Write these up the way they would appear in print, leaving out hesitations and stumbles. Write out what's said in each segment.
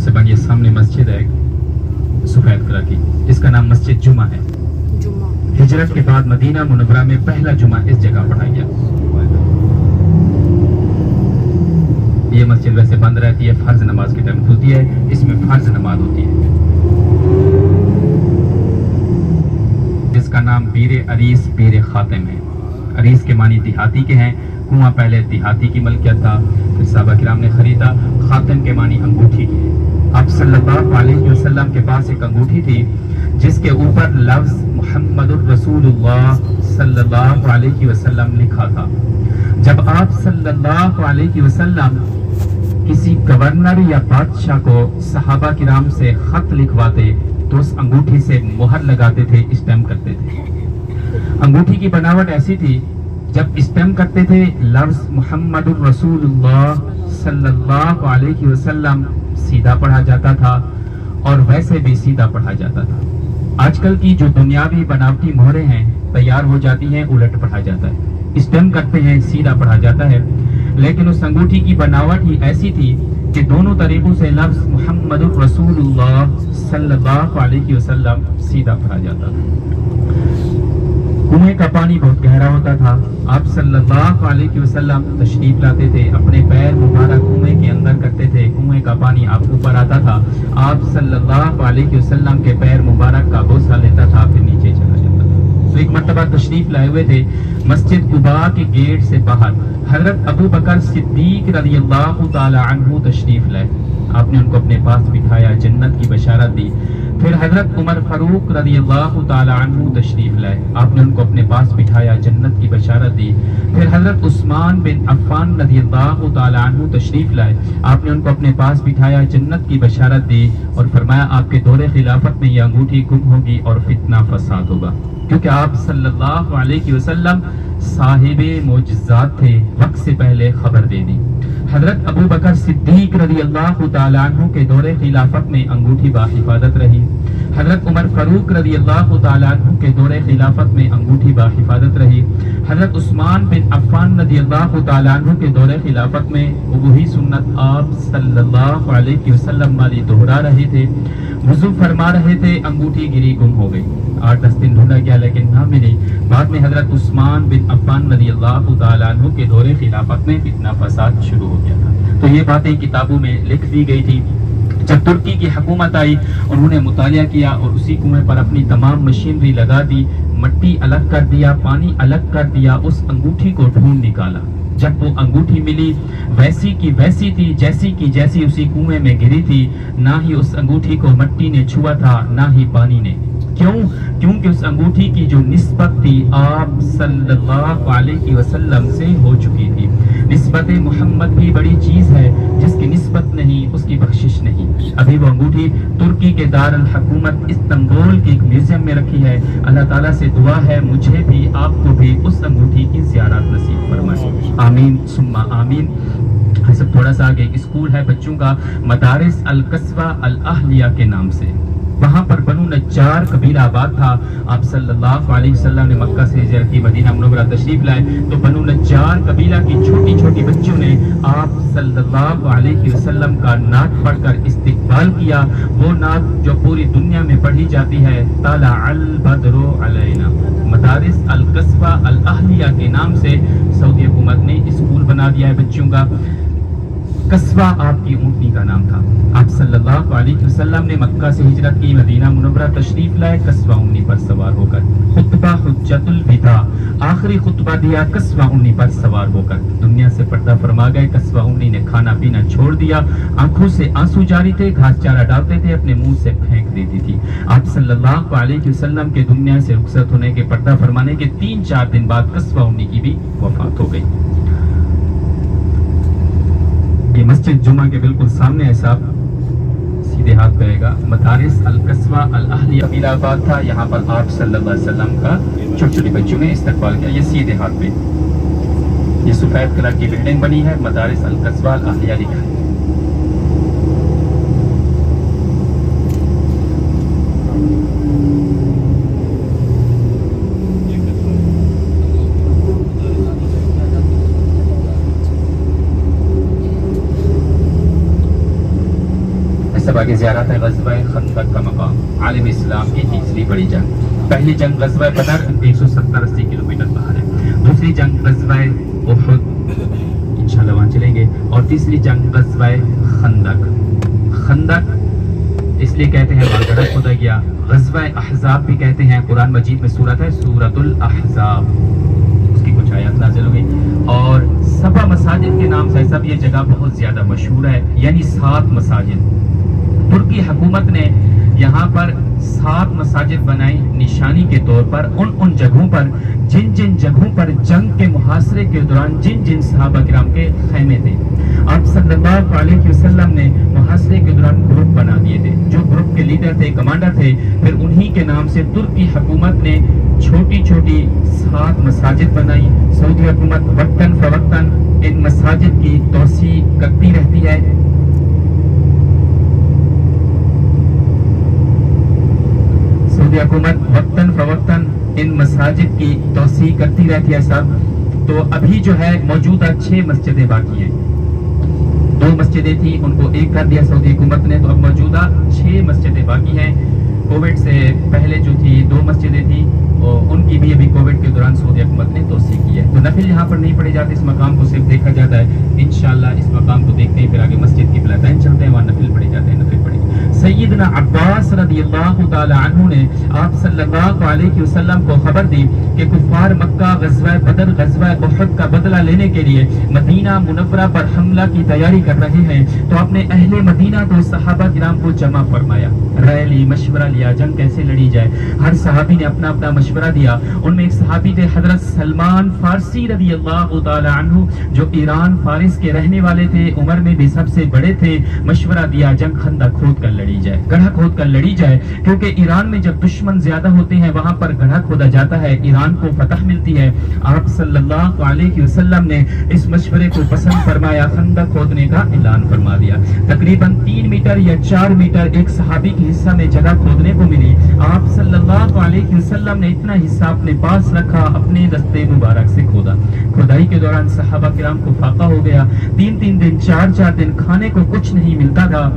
से बनी सामने मस्जिद है सफेद कलर की, इसका नाम मस्जिद जुमा है। हिजरत के बाद मदीना मुनव्वरा में पहला जुमा इस जगह पढ़ा गया। ये मस्जिद वैसे बंद रहती है, फर्ज नमाज के टाइम खुलती है, इसमें फर्ज नमाज होती है। जिसका नाम बीरे अरीस बीरे खातिम है। अरीस के मानी देहाती के हैं, कुआं पहले देहाती की मलकियत था, फिर साहबा किराम ने खरीदा। खातिम के मानी अंगूठी की है। आप सल्लल्लाहु अलैहि वसल्लम के पास एक अंगूठी थी जिसके ऊपर लफ्ज मुहम्मदुर रसूलुल्लाह सल्लल्लाहु अलैहि वसल्लम लिखा था। जब आप सल्लल्लाहु अलैहि वसल्लम किसी गवर्नर या बादशाह को सहाबा किराम से खत लिखवाते तो उस अंगूठी से मुहर लगाते थे, स्टैम्प करते थे। अंगूठी की बनावट ऐसी थी, जब स्टैम्प करते थे लफ्ज मुहम्मदुर रसूलुल्लाह सल्लल्लाहु अलैहि वसल्लम सीधा पढ़ा जाता था और वैसे भी सीधा पढ़ा जाता था। आजकल की जो दुनियावी बनावटी मोहरें हैं तैयार हो जाती हैं, उलट पढ़ा जाता है, स्टैम्प करते हैं, सीधा पढ़ा जाता है। लेकिन उस अंगूठी की बनावट ही ऐसी थी कि दोनों तरीकों से लफ्ज मुहम्मदुर रसूलुल्लाह सल्लल्लाहु अलैहि वसल्लम सीधा पढ़ा जाता था। कुएं का पानी बहुत गहरा होता था। आप सल्लल्लाहु अलैहि वसल्लम तशरीफ लाते थे, अपने पैर मुबारक कुएं के अंदर करते थे, कुएं का पानी आप ऊपर आता था। आप सल्लल्लाहु अलैहि वसल्लम के पैर मुबारक का बोसा लेता था, फिर नीचे चला जाता था। तो एक मर्तबा तशरीफ लाए हुए थे, मस्जिद कुबा के गेट से बाहर हजरत अबू बकर सिद्दीक रज़ियल्लाहु ताला अन्हु तशरीफ लाए। आपने उनको अपने पास बिठाया, जन्नत की बशारत दी। फिर हजरत उमर फारूक रज़ियल्लाहु ताला अन्हु तशरीफ लाए। आपने उनको अपने पास बिठाया, जन्नत की बशारत दी। फिर हजरत उस्मान बिन अफ़्फ़ान रज़ियल्लाहु ताला अन्हु तशरीफ लाए। आपने उनको अपने पास बिठाया, जन्नत की बशारत दी और फरमाया आपके दौरे खिलाफत में ये अंगूठी गुम होगी और फितना फसाद होगा, क्योंकि आप सल्लल्लाहु अलैहि वसल्लम साहिबे मोजज़ात थे, वक्त से पहले खबर दे दी। हजरत अबू बकर सिद्दीक रज़ियल्लाहु ताला अन्हु के दौरे खिलाफत में अंगूठी बाहिफाजत रही। हजरत उमर फारूक रज़ियल्लाहु ताला अन्हु के दौरे खिलाफत में अंगूठी बाहिफाजत रही। हजरत उस्मान बिन अफ़्फ़ान रज़ियल्लाहु ताला अन्हु के दौरे खिलाफत में वही सुन्नत आप सल्लल्लाहु अलैहि वसल्लम वाली दोहरा रहे थे। वुज़ू फरमा रहे थे, अंगूठी गिरी, गुम हो गई। 8-10 दिन ढूंढा गया लेकिन ना मिली। बाद में हजरत उस्मान बिन अफ़्फ़ान रज़ियल्लाहु ताला अन्हु के दौरे खिलाफत में फितना फसाद शुरू हो गया था। तो ये बातें किताबों में लिख दी गई थी। जब तुर्की की हुकूमत आई, उन्होंने मुतालिया किया और उसी कुएं पर अपनी तमाम मशीनरी लगा दी, मट्टी अलग कर दिया, पानी अलग कर दिया, उस अंगूठी को ढूंढ निकाला। जब वो अंगूठी मिली वैसी की वैसी थी, जैसी की जैसी उसी कुएं में गिरी थी। ना ही उस अंगूठी को मट्टी ने छुआ था, ना ही पानी ने। क्यों? क्योंकि उस अंगूठी की जो निस्बत थी आप सल्लल्लाहु अलैहि वसल्लम से हो चुकी थी। निस्बत मोहम्मद भी बड़ी चीज है, जिसकी निस्बत नहीं उसकी बख्शिश नहीं। अभी वो अंगूठी तुर्की के दारुल हुकूमत इस्तांबुल के एक म्यूजियम में रखी है। अल्लाह ताला से दुआ है मुझे भी आपको भी उस अंगूठी की ज़ियारत नसीब फरमाए। आमीन सुम्मा आमीन। सब थोड़ा सा आगे एक स्कूल है बच्चों का, मदारिस अल कस्बा अल अहलिया के नाम से। वहाँ पर बनु नज्जार कबीला आबाद था। आप सल्लल्लाहु अलैहि वसल्लम ने मक्का से हिजरत की, मदीना मुनव्वरा तशरीफ लाए तो बनु नज्जार कबीला की छोटी छोटी बच्चों ने आप सल्लल्लाहु अलैहि वसल्लम का नात पढ़कर इस्तकबाल किया। वो नात जो पूरी दुनिया में पढ़ी जाती है, ताला अल बद्रु अलैना। मदारिस अल कस्बा अल अहलिया के नाम से सऊदी हुकूमत ने स्कूल बना दिया है बच्चों का। कस्बा आपकी ऊँटनी का नाम था। आप सल्लल्लाहु अलैहि वसल्लम ने मक्का से हिजरत की, मदीना मुनव्वरा तशरीफ लाए कस्बा ऊँटनी पर सवार होकर। खुतबा हुज्जतुल विदा, आखिरी खुतबा दिया कस्बा ऊँटनी पर सवार होकर। दुनिया से पर्दा फरमा गए। कस्बा ऊँटनी ने खाना पीना छोड़ दिया, आंखों से आंसू जारी थे, घास चारा डालते थे, अपने मुंह से फेंक देती थी। आप सल्लल्लाहु अलैहि वसल्लम के दुनिया से रुखसत होने के, पर्दा फरमाने के 3-4 दिन बाद कस्बा ऊँटनी की भी वफात हो गई। ये मस्जिद जुमा के बिल्कुल सामने है साहब, सीधे हाथ करेगा, मदारिस अल कस्बा अल अहलिया कबीला आबाद था। यहाँ पर आप सल्लल्लाहु अलैहि वसल्लम का छोटे छोटे बच्चों ने इस्तकबाल किया। ये सीधे हाथ पे ये सफेद कलर की बिल्डिंग बनी है, मदारिस अल कस्बा अल अहलिया लिखा है। सबा की ज़ियारत है ग़ज़वा खंदक का मकाम आलम इस्लाम की तीसरी बड़ी जंग। पहली जंग ग़ज़वा बदर 170-80 किलोमीटर बाहर है। दूसरी जंग ग़ज़वा उहुद, इंशाल्लाह वहाँ चलेंगे। और तीसरी जंग ग़ज़वा खंदक। खंदक इसलिए कहते हैं वहाँ गड्ढा खोदा गया। ग़ज़वा अहज़ाब भी कहते हैं। कुरान मजीद में सूरत है सूरतुल अहज़ाब, उसकी कुछ आयत नाज़िल हुई। और सबा मसाजिद के नाम से सब ये जगह बहुत ज़्यादा मशहूर है, यानी 7 मसाजिद। तुर्की हुकूमत ने यहाँ पर 7 मसाजिद बनाई निशानी के तौर पर। उन जगहों पर जिन जगहों पर जंग के मुहासरे के दौरान जिन सहाबा किराम के खैमे थे, आप सल्लल्लाहु अलैहि वसल्लम ने मुहासरे के दौरान ग्रुप बना दिए थे। जो ग्रुप के लीडर थे, कमांडर थे, फिर उन्हीं के नाम से तुर्की हुकूमत ने छोटी 7 मसाजिद बनाई। सऊदी हुकूमत वक्तन फवक्तन इन मसाजिद की तोसी करती रहती है। सऊदी हुकूमत वक्तन फवक्तन इन मसाजिद की तोसी करती रहती है सब। तो अभी जो है मौजूदा 6 मस्जिदें बाकी हैं। 2 मस्जिदें थी, उनको एक कर दिया सऊदी हुकूमत ने, तो अब मौजूदा 6 मस्जिदें बाकी हैं। कोविड से पहले जो थी 2 मस्जिदें थी, और उनकी भी अभी कोविड के दौरान सऊदी हुकूमत ने तोसी की है। तो नफिल यहाँ पर नहीं पढ़े जाते, इस मकाम को सिर्फ देखा जाता है। इंशाल्लाह इस मकाम को देखते हैं, फिर आगे मस्जिद की बिलाताइन चलते हैं, वहाँ नफिल पढ़े जाते हैं, नफिल पढ़ेंगे। सैयदना अब्बास रज़ियल्लाहु ताला अन्हु ने आप सल्लल्लाहु अलैहि वसल्लम को खबर दी कि कुफार मक्का ग़ज़वा बदर ग़ज़वा उहुद का बदला लेने के लिए मदीना मुनव्वरा पर हमला की तैयारी कर रहे हैं। तो अपने अहले मदीना को सहाबा किराम को जमा फरमाया, राय ली, मशवरा लिया, जंग कैसे लड़ी जाए। हर सहाबी ने अपना अपना मशवरा दिया। उनमें एक सहाबी थे हजरत सलमान फारसी रज़ियल्लाहु ताला अन्हु, जो ईरान फारिस के रहने वाले थे, उम्र में भी सबसे बड़े थे। मशवरा दिया जंग खंदक खोद कर लड़ी जाए, गड्ढा खोद कर लड़ी जाए, क्योंकि ईरान में जब दुश्मन ज्यादा होते हैं वहां पर गड्ढा खोदा जाता है, ईरान को फतह मिलती है। आप सल्लल्लाहु अलैहि वसल्लम ने इस मशवरे को पसंद फरमाया, खंदक खोदने का ऐलान फरमा दिया। तकरीबन 3 मीटर या 4 मीटर एक सहाबी के हिस्सा में जगह खोदने को मिली। आप सल्लल्लाहु अलैहि वसल्लम ने इतना हिस्सा अपने पास रखा, अपने दस्ते मुबारक से खोदा। खुदाई के दौरान सहाबा किराम को फाका हो गया। 3-3 दिन 4-4 दिन खाने को कुछ नहीं मिलता था।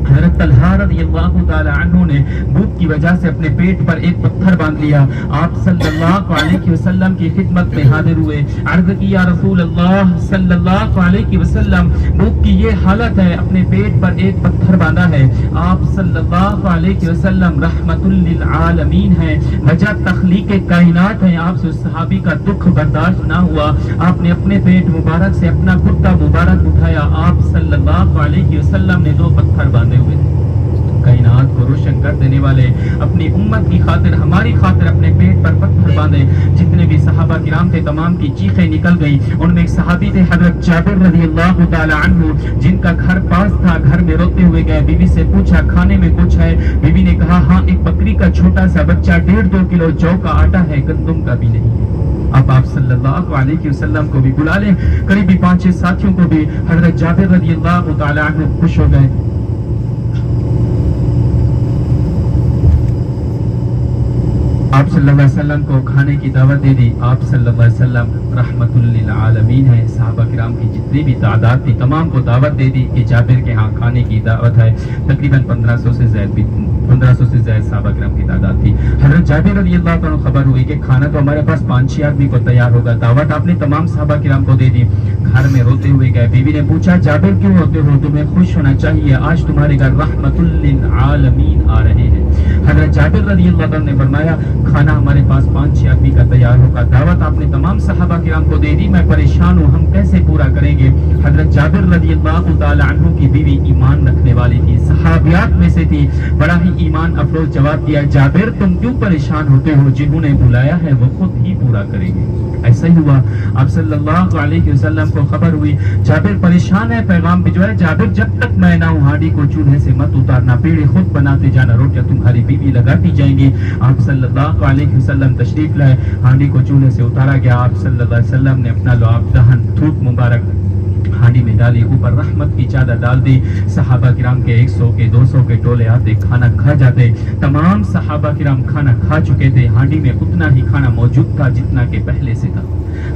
हज़रत तलहा रज़ियल्लाहु ताला अन्हु ने भूख की वजह से अपने पेट पर एक पत्थर बांध लिया। आप सल्लल्लाहु अलैहि वसल्लम की खिदमत में हाजिर हुए। अर्ज़ की या रसूल अल्लाह सल्लल्लाहु अलैहि वसल्लम, भूख की ये हालत है, अपने पेट पर एक पत्थर बांधा है। आप सल्लल्लाहु अलैहि वसल्लम रहमतुल लिल आलमीन है, वजह तख्लीक़ कायनात है। आपसे उस सहाबी का दुख बर्दाश्त ना हुआ। आपने अपने पेट मुबारक से अपना कुर्ता मुबारक उठाया। आप सल्लल्लाहु अलैहि वसल्लम ने 2 पत्थर बांधे हुए, कायनात को रोशन कर देने वाले, अपनी उम्मत की खातिर, हमारी खातिर अपने पेट पर पत्थर बांधे। जितने भी सहाबा किराम थे तमाम की चीखें निकल गई। उनमें एक सहाबी थे हजरत जाबिर रज़ियल्लाहु ताला अन्हु, जिनका घर पास था। घर में रोते हुए गए, बीवी से पूछा खाने में कुछ है। बीवी ने कहा हाँ, एक बकरी का छोटा सा बच्चा, 1.5-2 किलो जौ का आटा है, गंदुम का भी नहीं है। अब आप सल्लल्लाहु अलैहि वसल्लम को भी बुला लें। करीबी 5-6 साथियों को भी हजरत जाबिर रज़ियल्लाहु ताला अन्हु खुश हो गए। आप सल्लल्लाहु अलैहि वसल्लम को खाने की दावत दे दी। आप सल्लल्लाहु अलैहि वसल्लम रहमतुल लिल आलमीन है। सहाबा किराम की जितनी भी तादाद थी तमाम को दावत दे दी कि जाबिर के यहाँ खाने की दावत है। तकरीबन 1500 से ज़्यादा सहाबा किराम की तादाद थी। हज़रत जाबिर रज़ियल्लाहु अन्हु खबर हुई कि खाना तो हमारे पास 5-6 आदमी को तैयार होगा। दावत आपने तमाम सहाबा किराम को दे दी। घर में रोते हुए गए। बीवी ने पूछा जाबिर क्यों रोते हो, तुम्हें खुश होना चाहिए, आज तुम्हारे घर रहमतुल लिल आलमीन आ रहे हैं। हज़रत जाबिर रज़ियल्लाहु अन्हु ने फरमाया खाना हमारे पास 5-6 आदमी का तैयार होगा। दावत आपने तमाम सहाबा किराम को दे दी, मैं परेशान हूँ, हम कैसे पूरा करेंगे। हज़रत जाबिर रज़ियल्लाहु ताला अन्हु की बीवी ईमान रखने वाली थी, सहाबियात में से थी। बड़ा ही ईमान अफरोज जवाब दिया, जाबिर तुम क्यों परेशान होते हो, जिन्होंने बुलाया है वो खुद ही पूरा करेंगे। ऐसा ही हुआ। आप सल्लल्लाहु अलैहि वसल्लम को खबर हुई जाबिर परेशान है, पैगाम भिजवाया, जाबिर जब तक मैं ना हूँ हांडी को चूल्हे से मत उतारना, पेड़े खुद बनाते जाना, रोटियां तुम्हारी बीवी लगाती जाएंगी। आप सल्लल्लाहु अलैहि वसल्लम तशरीफ लाए, हांडी को चूल्हे से उतारा गया। आप सल्लल्लाहु अलैहि वसल्लम ने अपना लुआब दहन थूक मुबारक हांडी में डाली, ऊपर रहमत की चादर डाल दी। सहाबा किराम के 100 के 200 के टोले आते, खाना खा जाते। तमाम सहाबा किराम खाना खा चुके थे। हांडी में उतना ही खाना मौजूद था जितना के पहले से था।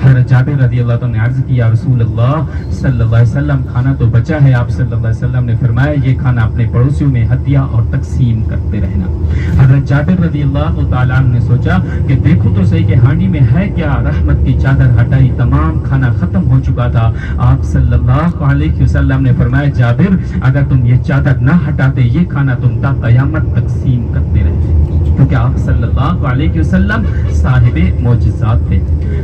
حضرت جابر رضی اللہ عنہ نے عرض کیا رسول اللہ صلی اللہ علیہ وسلم کھانا تو بچا ہے. آپ صلی اللہ علیہ وسلم نے فرمایا یہ کھانا اپنے پڑوسیوں میں ہدیہ اور تقسیم کرتے رہنا. حضرت جابر رضی اللہ تعالیٰ عنہ نے سوچا کہ دیکھو تو صحیح کہ ہانڈی میں ہے کیا. رحمت کی چادر ہٹائی, تمام کھانا ختم ہو چکا تھا. آپ صلی اللہ علیہ وسلم نے فرمایا جابر اگر تم یہ چادر نہ ہٹاتے یہ کھانا تم تا قیامت تقسیم کرتے رہتے, کیونکہ آپ صلی اللہ علیہ وسلم صاحب معجزات تھے.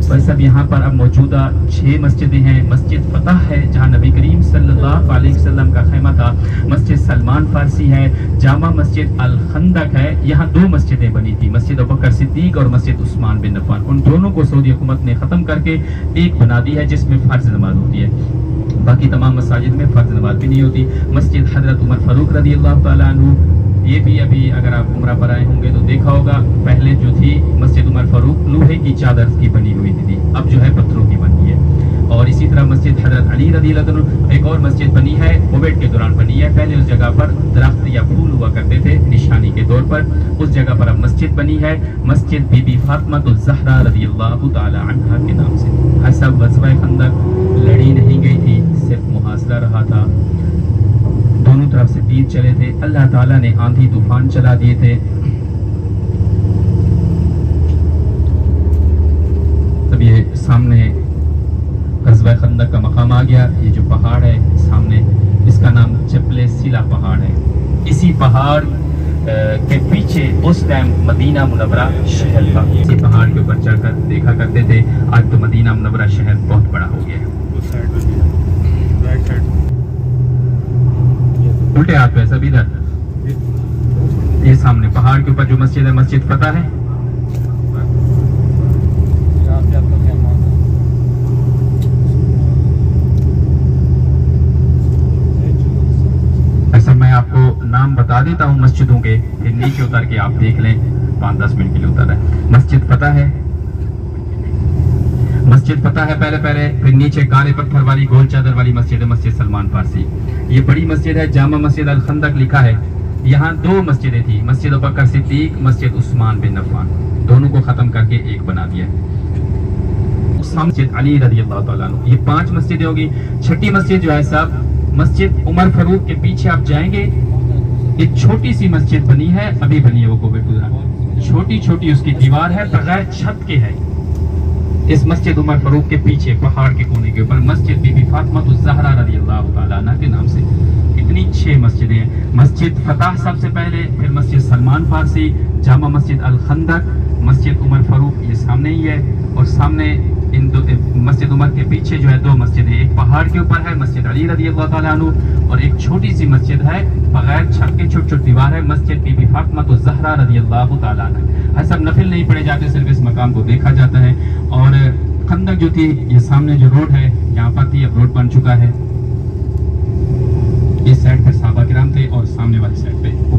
بس اب یہاں پر اب موجودہ 6 مسجدیں ہیں. مسجد فتح ہے جہاں نبی کریم صلی اللہ علیہ وسلم کا خیمہ تھا. مسجد سلمان فارسی ہے. جامع مسجد الخندق ہے. یہاں 2 مسجدیں بنی تھی, مسجد ابوبکر صدیق اور مسجد عثمان بن عفان. ان دونوں کو سعودی حکومت نے ختم کر کے ایک بنا دی ہے جس میں فرض نماز ہوتی ہے. باقی تمام مساجد میں فرض نماز بھی نہیں ہوتی. مسجد حضرت عمر فاروق رضی اللہ تعالیٰ عنہ, یہ بھی ابھی اگر آپ عمرہ پر آئے ہوں گے تو دیکھا ہوگا, پہلے جو تھی مسجد عمر فاروق لوہے کی چادر کی بنی ہوئی تھی, اب جو ہے پتھروں کی بنی ہے. اور اسی طرح مسجد حضرت علی رضی اللہ عنہ ایک اور مسجد بنی ہے, کووڈ کے دوران بنی ہے. پہلے اس جگہ پر درخت یا پھول ہوا کرتے تھے نشانی کے طور پر, اس جگہ پر اب مسجد بنی ہے. مسجد بی بی فاطمہ الزہرا رضی اللہ تعالی عنہا کے نام سے. ایسا غزوہ خندق لڑی نہیں گئی تھی, صرف محاصرہ رہا تھا. دونوں طرف سے تیر چلے تھے, اللہ تعالیٰ نے آندھی طوفان چلا دیے تھے. تب یہ سامنے غزوہ خندق کا مقام آ گیا. یہ جو پہاڑ ہے سامنے, اس کا نام جبل سیلا پہاڑ ہے. اسی پہاڑ کے پیچھے اس ٹائم مدینہ منورہ شہر تھا. اسی پہاڑ کے اوپر چڑھ کر دیکھا کرتے تھے. آج تو مدینہ منورہ شہر بہت بڑا ہو گیا ہے. الٹے ہاتھ پہ سب ادھر, یہ سامنے پہاڑ کے اوپر جو مسجد ہے مسجد فتح ہے. ایسا میں آپ کو نام بتا دیتا ہوں مسجدوں کے, پھر نیچے اتر کے آپ دیکھ لیں, 5-10 منٹ کے لیے اتر ہے. مسجد فتح ہے, مسجد فتح ہے پہلے, پھر نیچے کالے پتھر والی گول چادر والی مسجد ہے مسجد سلمان فارسی. یہ بڑی مسجد ہے, جامع مسجد الخندق لکھا ہے. یہاں 2 مسجدیں تھیں, مسجد ابوبکر صدیق, مسجد عثمان بن عفان. دونوں کو ختم کر کے ایک بنا دیا. مسجد علی رضی اللہ تعالیٰ عنہ. یہ 5 مسجدیں ہوگی. چھٹی مسجد جو ہے صاحب مسجد عمر فاروق کے پیچھے آپ جائیں گے, ایک چھوٹی سی مسجد بنی ہے, ابھی بنی ہے وہ کووڈ کے دوران. چھوٹی اس کی دیوار ہے, بغیر چھت کے ہے. اس مسجد عمر فاروق کے پیچھے پہاڑ کے کونے کے اوپر مسجد بی بی فاطمہ الزہرا رضی اللہ تعالیٰ عنہ کے نام سے. اتنی 6 مسجدیں ہیں. مسجد فتح سب سے پہلے, پھر مسجد سلمان فارسی, جامع مسجد الخندق, مسجد عمر فاروق یہ سامنے ہی ہے. اور سامنے ان مسجد عمر کے پیچھے جو ہے 2 مسجدیں, ایک پہاڑ کے اوپر ہے مسجد علی رضی اللہ تعالیٰ عنہ, اور ایک چھوٹی سی مسجد ہے بغیر چھت کے, چھوٹی دیوار ہے, مسجد بی بی فاطمہ الزہرا رضی اللہ تعالیٰ عنہ. ایسا نفل نہیں پڑھے جاتے, صرف اس مقام کو دیکھا جاتا ہے. اور خندق جو تھی یہ سامنے جو روڈ ہے یہاں پر تھی, اب روڈ بن چکا ہے. اس سائڈ پہ صحابہ کرام تھے اور سامنے والی سائڈ پہ